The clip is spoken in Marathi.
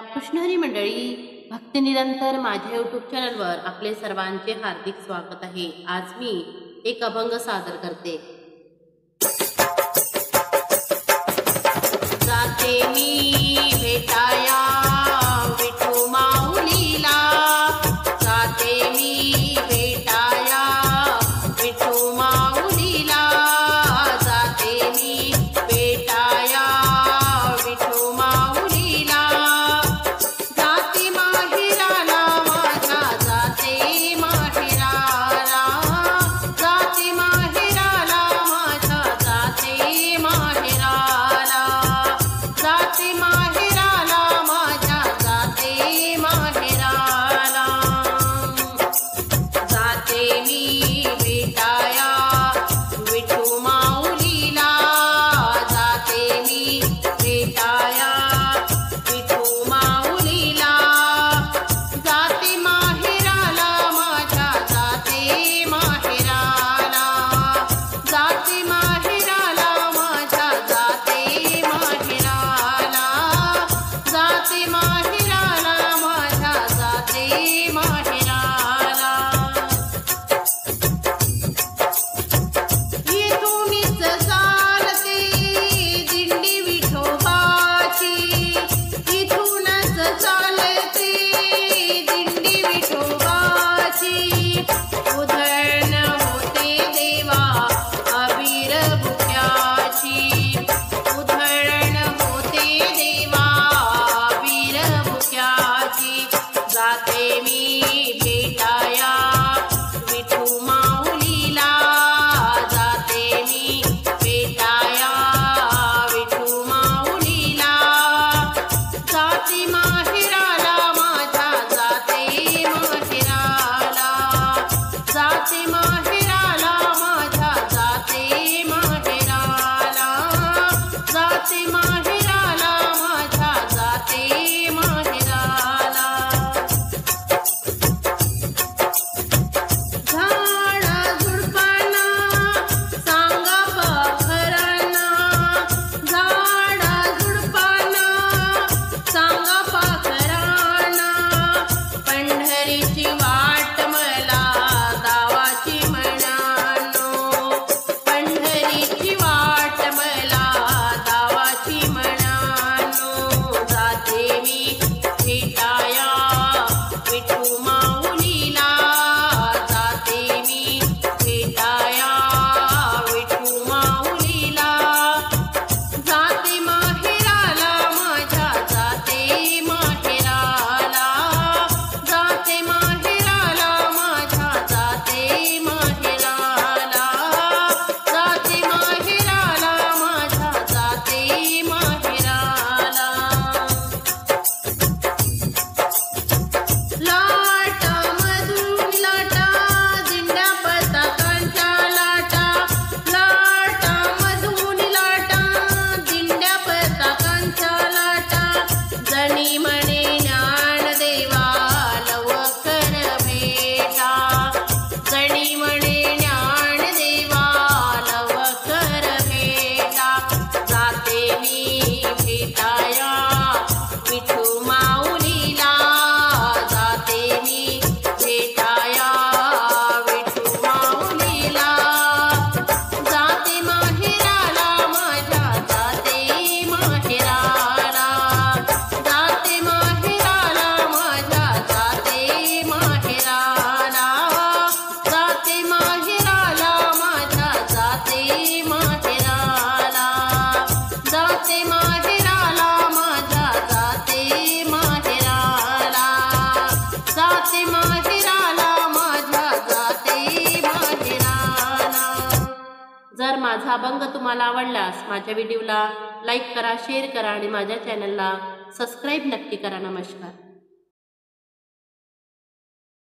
रामकृष्ण हरी मंडळी, भक्ती निरंतर माझ्या यूट्यूब चॅनलवर आपले सर्वांचे हार्दिक स्वागत आहे। आज मी एक अभंग सादर करते। जाते मी भेटाया विठू माऊलीला, जाते मी भेटाया विठू माऊलीला, जाते मी भेटाया विठू माऊलीला, जाते माहेराला माझ्या, जाते माहेराला, जाते माहेराला माझ्या, जाते माहेराला, जाते माहेराला माझ्या, जाते माहेराला, जाते मी भेटाया विठू माऊलीला, जाते मी भेटाया विठू माऊलीला, जाते माहेराला माझ्या, जाते माहेराला, जाते माहेराला माझ्या, जाते माहेराला, जाते माहेराला माझ्या, जाते माहेराला, इथूनच चालते दिंडी विठोबाची, इथूनच चालते दिंडी विठोबाची, उधळण होते देवा अबीर बुक्याची, उधळण होते देवा अबीर बुक्याची, जाते मी भेटाया विठू माऊलीला, जाते मी भेटाया विठू माऊलीला, जाते माहेराला माझ्या, जाते माहेराला, जाते माहेराला माझ्या, जाते माहेराला, जाते माहेराला माझ्या, जाते माहेराला, झाडा झुडपांना सांगा पाखरांना, झाडा झुडपांना सांगा पाखरांना, पंढरीची वाट मला दावाची म्हणानो, पंढरीची वाट मला दावाची म्हणानो, जाते मी भेटाया विठू माऊलीला, जाते मी भेटाया विठू माऊलीला, जाते माहेराला माझ्या, जाते माहेराला, जाते माहेराला माझ्या, जाते माहेराला, जाते माहेराला माझ्या, जाते माहेराला, लाटा मधून लाटा दिंड्या पताकांच्या लाटा, लाटा मधून लाटा दिंड्या पताकांच्या लाटा, जणी म्हणे ज्ञानदेवा लवकर भेटा, जणी म्हणे ज्ञानदेवा लवकर भेटा, जाते मी भेटाया विठू माऊलीला, जाते मी भेटाया विठू माऊलीला, जाते माहेराला माझ्या, जाते माहेराला, जाते माहेराला माझ्या, जाते माहेराला, जाते माहेराला माझ्या, जाते माहेराला, जाते माहेराला माझ्या, जाते माहेराला, जाते माहेराला माझ्या, जाते माहेराला। जर माझा अभंग तुम्हाला आवडल्यास माझ्या व्हिडिओला लाईक करा, शेअर करा आणि माझ्या चॅनलला सबस्क्राईब नक्की करा। नमस्कार।